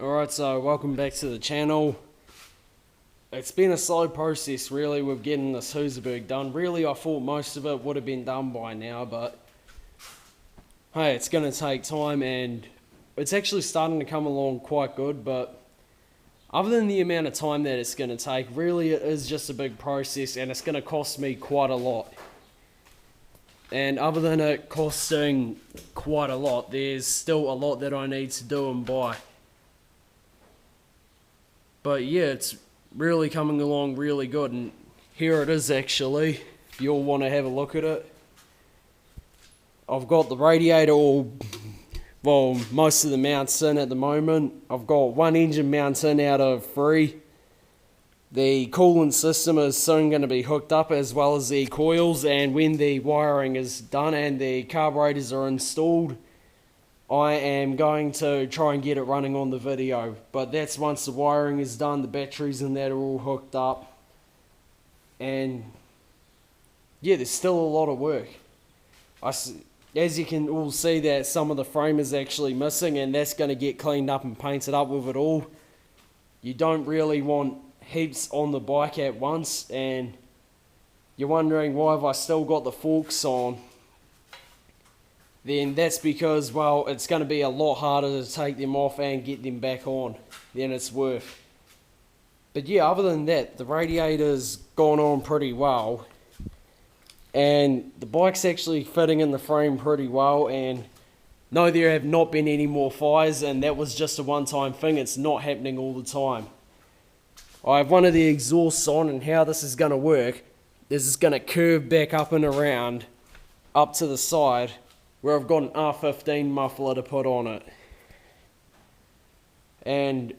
Alright, so welcome back to the channel. It's been a slow process really with getting this husaberg done. Really I thought most of it would have been done by now, but hey, it's going to take time and it's actually starting to come along quite good. But other than the amount of time that it's going to take, really it is just a big process and it's going to cost me quite a lot. And other than it costing quite a lot, there's still a lot that I need to do and buy. But yeah, it's really coming along really good, and here it is actually, if you all want to have a look at it. I've got the radiator well, most of the mounts in at the moment. I've got one engine mount in out of 3. The coolant system is soon going to be hooked up, as well as the coils, and when the wiring is done and the carburetors are installed, I am going to try and get it running on the video. But that's once the wiring is done, the batteries and that are all hooked up. And yeah, there's still a lot of work. As you can all see, that some of the frame is actually missing, and that's going to get cleaned up and painted up with it all. You don't really want heaps on the bike at once, and you're wondering why have I still got the forks on. Then that's because, well, it's going to be a lot harder to take them off and get them back on than it's worth. But yeah, other than that, the radiator's gone on pretty well, and the bike's actually fitting in the frame pretty well, and no, there have not been any more fires, and that was just a one-time thing. It's not happening all the time. I have one of the exhausts on, and how this is going to work is it's going to curve back up and around up to the side, where I've got an R15 muffler to put on it. And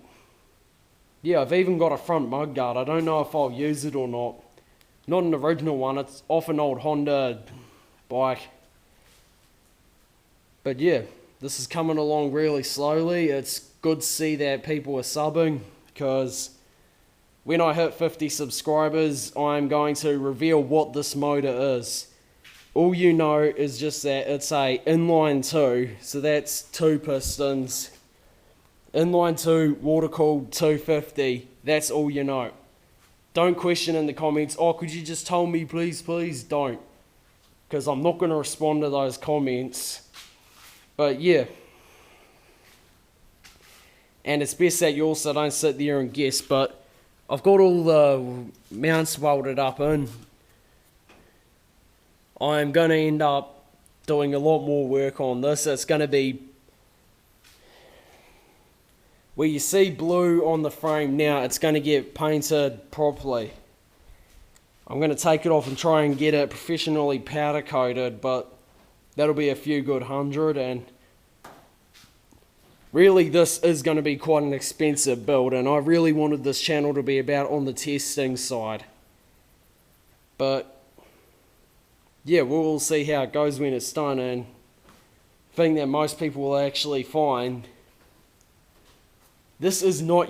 yeah, I've even got a front mudguard. I don't know if I'll use it or not. Not an original one, it's off an old Honda bike. But yeah, this is coming along really slowly. It's good to see that people are subbing, because when I hit 50 subscribers, I'm going to reveal what this motor is. All you know is just that it's a inline 2, so that's 2 pistons. Inline 2, water cooled 250, that's all you know. Don't question in the comments, oh, could you just tell me please, don't. Because I'm not going to respond to those comments. But yeah. And it's best that you also don't sit there and guess, but I've got all the mounts welded up in. I'm going to end up doing a lot more work on this. It's going to be where you see blue on the frame now, it's going to get painted properly. I'm going to take it off and try and get it professionally powder coated, but that'll be a few good hundred, and really this is going to be quite an expensive build, and I really wanted this channel to be about on the testing side. But yeah, we'll see how it goes when it's done, and the thing that most people will actually find, this is not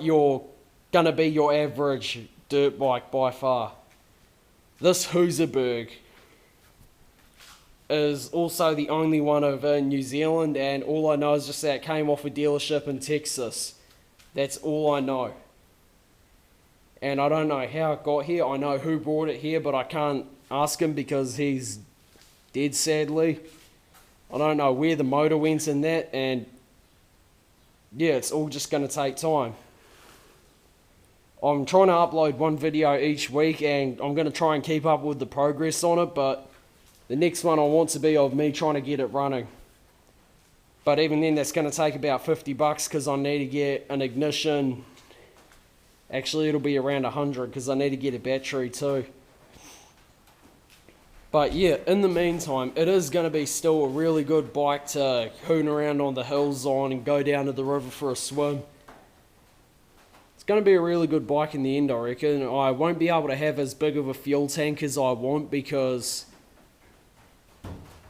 gonna be your average dirt bike by far. This husaberg is also the only one over New Zealand, and all I know is just that it came off a dealership in Texas. That's all I know. And I don't know how it got here. I know who brought it here, but I can't ask him because he's dead, sadly. I don't know where the motor went in that, and yeah, it's all just going to take time. I'm trying to upload one video each week, and I'm going to try and keep up with the progress on it, but the next one I want to be of me trying to get it running. But even then, that's going to take about $50 because I need to get an ignition. Actually, it'll be around 100 because I need to get a battery too. But yeah, in the meantime, it is going to be still a really good bike to hoon around on the hills on and go down to the river for a swim. It's going to be a really good bike in the end, I reckon. I won't be able to have as big of a fuel tank as I want because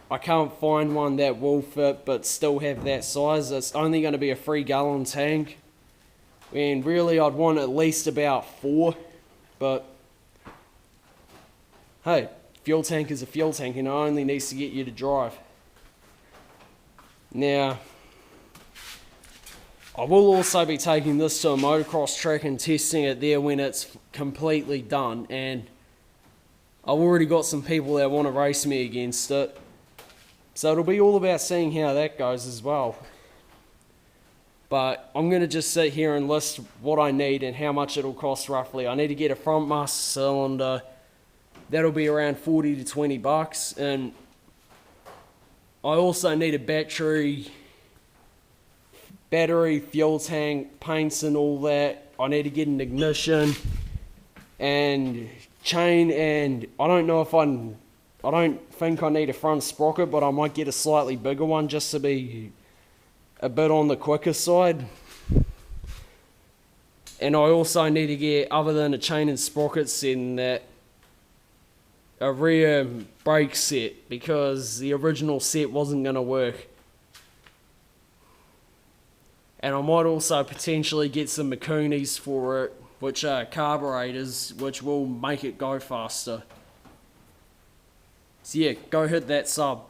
I can't find one that will fit but still have that size. It's only going to be a 3-gallon tank. And really I'd want at least about 4, but hey, fuel tank is a fuel tank, and it only needs to get you to drive. Now, I will also be taking this to a motocross track and testing it there when it's completely done, and I've already got some people that want to race me against it. So it'll be all about seeing how that goes as well. But I'm going to just sit here and list what I need and how much it'll cost roughly. I need to get a front master cylinder. That'll be around 40 to 20 bucks. And I also need a battery, fuel tank, paints and all that. I need to get an ignition and chain, and I don't think I need a front sprocket, but I might get a slightly bigger one just to be a bit on the quicker side. And I also need to get, other than a chain and sprocket set, in that a rear brake set, because the original set wasn't going to work. And I might also potentially get some Mikunis for it, which are carburetors, which will make it go faster. So yeah, go hit that sub.